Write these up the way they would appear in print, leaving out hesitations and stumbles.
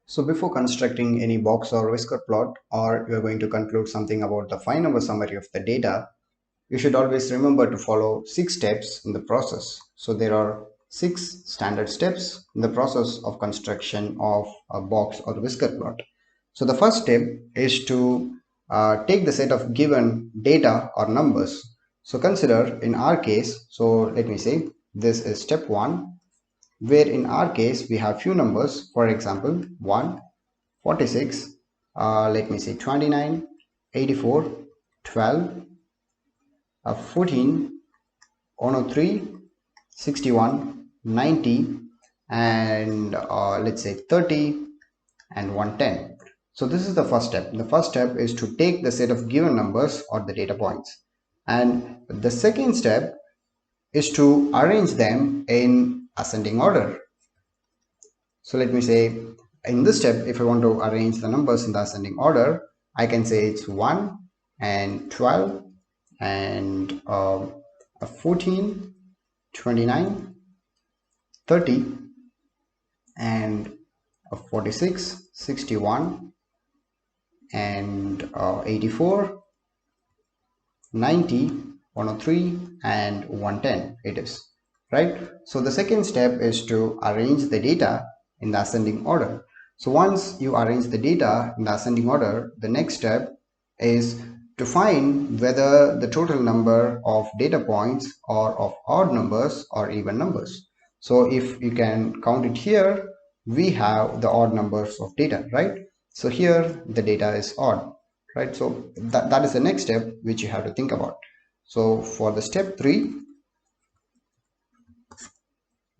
So before constructing any box or whisker plot, or you're going to conclude something about the 5 number summary of the data, you should always remember to follow 6 steps in the process. So there are 6 standard steps in the process of construction of a box or whisker plot. So the first step is to take the set of given data or numbers. So consider in our case, so let me say this is step 1, where in our case we have few numbers, for example 1, 46, let me say 29, 84, 12, 14, 103, 61, 90, and let's say 30 and 110. So this is the first step. The first step is to take the set of given numbers or the data points, and the second step is to arrange them in ascending order. So let me say in this step, if I want to arrange the numbers in the ascending order, I can say it's 1 and 12 and 14, 29, 30 and 46, 61 and 84, 90, 103 and 110 it is, right? So the second step is to arrange the data in the ascending order. So once you arrange the data in the ascending order, the next step is to find whether the total number of data points are of odd numbers or even numbers. So if you can count it here, we have the odd numbers of data, right? So here the data is odd, right? So that is the next step which you have to think about. So for the step 3,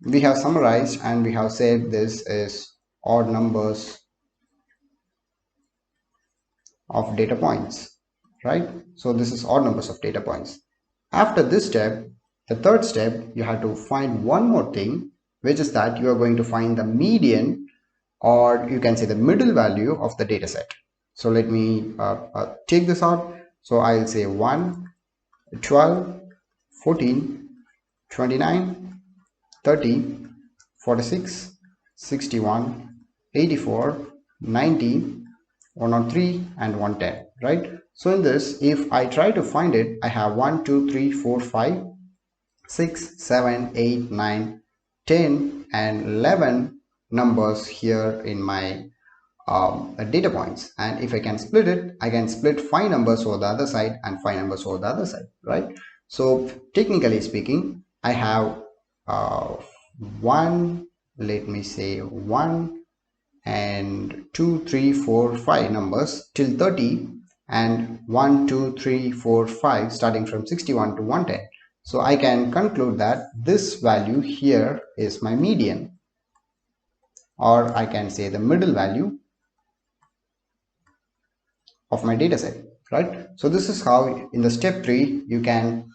we have summarized and we have said this is odd numbers of data points, right? So this is odd numbers of data points. After this step, the third step, you have to find one more thing, which is that you are going to find the median, or you can say the middle value of the data set. So let me take this out. So I'll say 1, 12, 14, 29, 30, 46, 61, 84, 90, 103 and 110, right? So in this, if I try to find it, I have 1, 2, 3, 4, 5, 6, 7, 8, 9, 10 and 11 numbers here in my data points. And if I can split it, I can split 5 numbers over the other side and 5 numbers over the other side, right? So technically speaking, I have one, let me say 1 and 2, 3, 4, 5 numbers till 30, and 1, 2, 3, 4, 5 starting from 61 to 110. So I can conclude that this value here is my median, or I can say the middle value of my data set, right? So this is how in the step 3 you can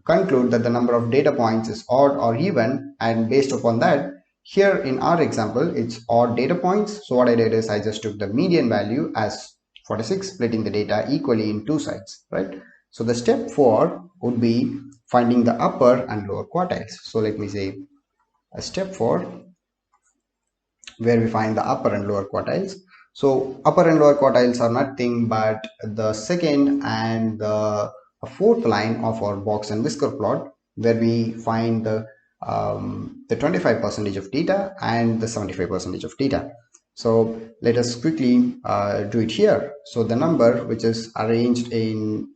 conclude that the number of data points is odd or even, and based upon that, here in our example it's odd data points. So what I did is I just took the median value as 46, splitting the data equally in two sides, right? So the step 4 would be finding the upper and lower quartiles. So let me say a step 4 where we find the upper and lower quartiles. So upper and lower quartiles are nothing but the second and the fourth line of our box and whisker plot, where we find the 25% of data and the 75% of data. So let us quickly do it here. So the number which is arranged in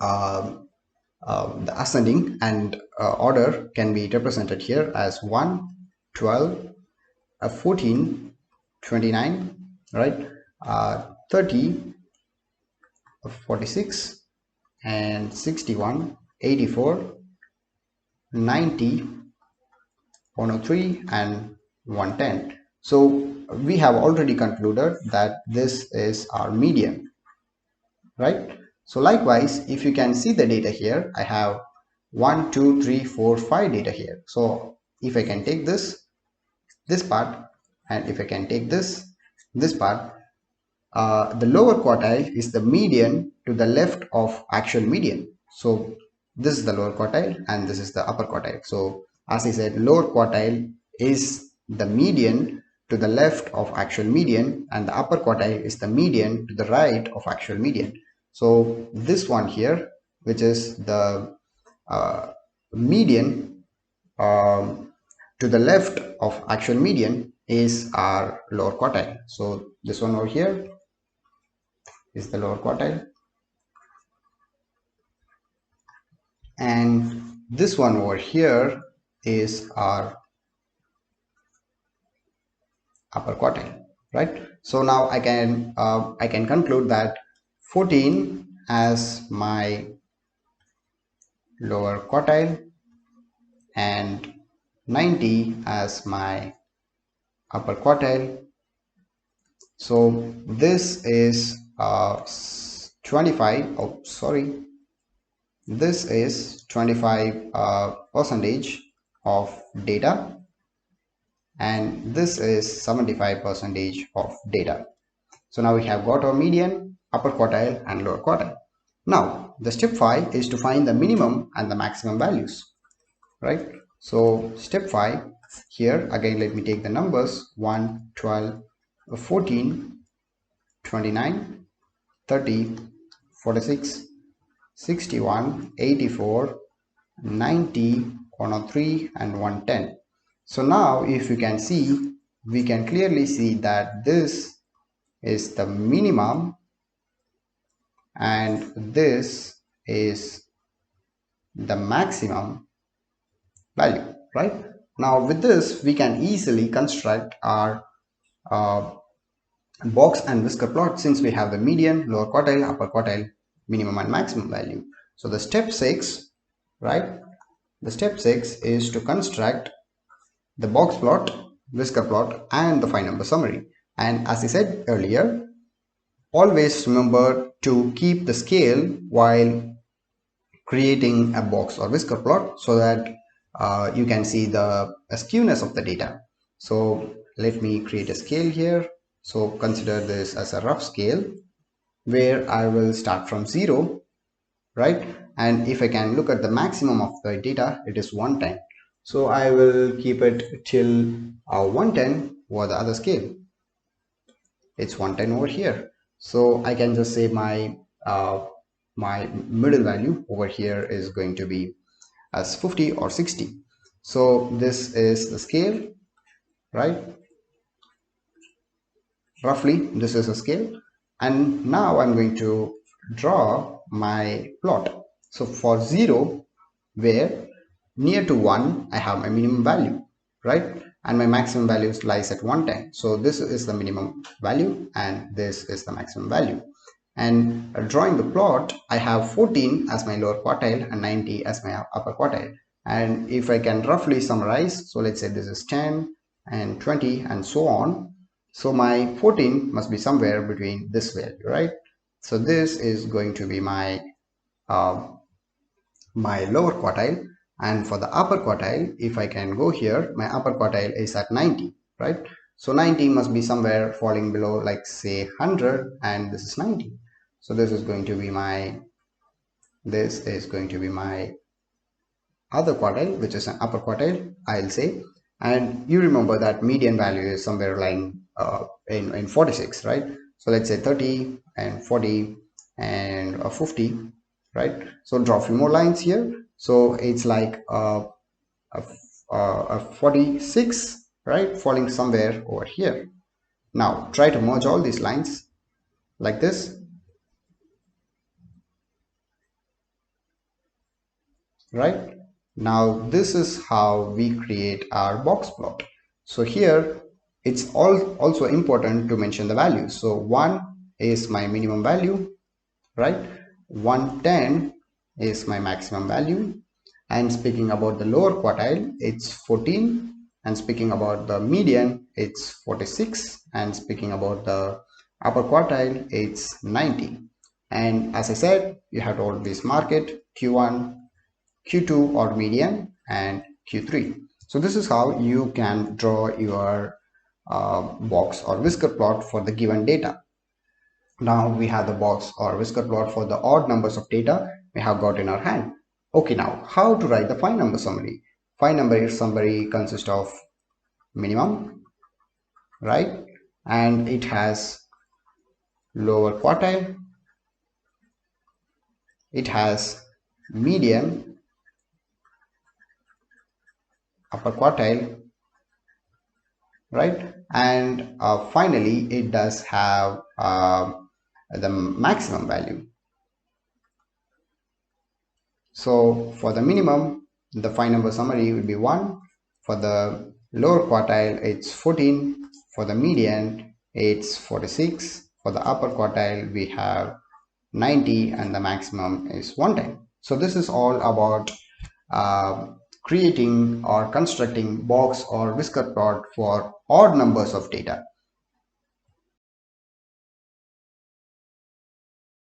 the ascending and order can be represented here as 1, 12, 14, 29, right, 30, 46 and 61, 84, 90, 103 and 110. So we have already concluded that this is our median, right? So likewise, if you can see the data here, I have 1, 2, 3, 4, 5 data here. So if I can take this part, and if I can take this part, the lower quartile is the median to the left of actual median. So this is the lower quartile and this is the upper quartile. So as I said, lower quartile is the median to the left of actual median, and the upper quartile is the median to the right of actual median. So this one here, which is the median to the left of actual median, is our lower quartile. So this one over here is the lower quartile, and this one over here is our upper quartile, right? So now I can conclude that 14 as my lower quartile and 90 as my upper quartile. So this is 25. Oh, sorry. This is 25 percentage of data, and this is 75 percentage of data. So now we have got our median, upper quartile and lower quartile. Now the step 5 is to find the minimum and the maximum values, right? So step 5 here, again let me take the numbers 1, 12, 14, 29, 30, 46, 61, 84, 90, 103 and 110. So now if you can see, we can clearly see that this is the minimum and this is the maximum value, right? Now with this we can easily construct our box and whisker plot, since we have the median, lower quartile, upper quartile, minimum and maximum value. So the step 6, right? The step 6 is to construct the box plot, whisker plot and the 5-number summary. And as I said earlier, always remember to keep the scale while creating a box or whisker plot, so that you can see the skewness of the data. So let me create a scale here. So consider this as a rough scale where I will start from 0, right? And if I can look at the maximum of the data, it is 110. So I will keep it till 110 over the other scale. It's 110 over here. So I can just say my my middle value over here is going to be as 50 or 60. So this is the scale, right? Roughly this is a scale, and now I'm going to draw my plot. So for 0, where near to 1 I have my minimum value, right? And my maximum value lies at 110. So this is the minimum value and this is the maximum value. And drawing the plot, I have 14 as my lower quartile and 90 as my upper quartile. And if I can roughly summarize, so let's say this is 10 and 20 and so on. So my 14 must be somewhere between this value, right? So this is going to be my my lower quartile. And for the upper quartile, if I can go here, my upper quartile is at 90, right? So 90 must be somewhere falling below, like say 100, and this is 90. So this is going to be my other quartile, which is an upper quartile, I'll say. And you remember that median value is somewhere lying in 46, right? So let's say 30 and 40 and 50, right? So draw a few more lines here. So it's like a 46, right, falling somewhere over here. Now try to merge all these lines like this, right? Now this is how we create our box plot. So here it's also important to mention the values. So 1 is my minimum value, right? 110 is my maximum value. And speaking about the lower quartile, it's 14. And speaking about the median, it's 46. And speaking about the upper quartile, it's 90. And as I said, you have to always mark it Q1, Q2 or median, and Q3. So this is how you can draw your box or whisker plot for the given data. Now we have the box or whisker plot for the odd numbers of data we have got in our hand. Okay, now how to write the 5-number summary? 5-number summary consists of minimum, right? And it has lower quartile, it has median, upper quartile, right? And finally, it does have the maximum value. So for the minimum, the 5 number summary will be 1. For the lower quartile, it's 14. For the median, it's 46. For the upper quartile, we have 90, and the maximum is 110. So this is all about uh, creating or constructing box or whisker plot for odd numbers of data.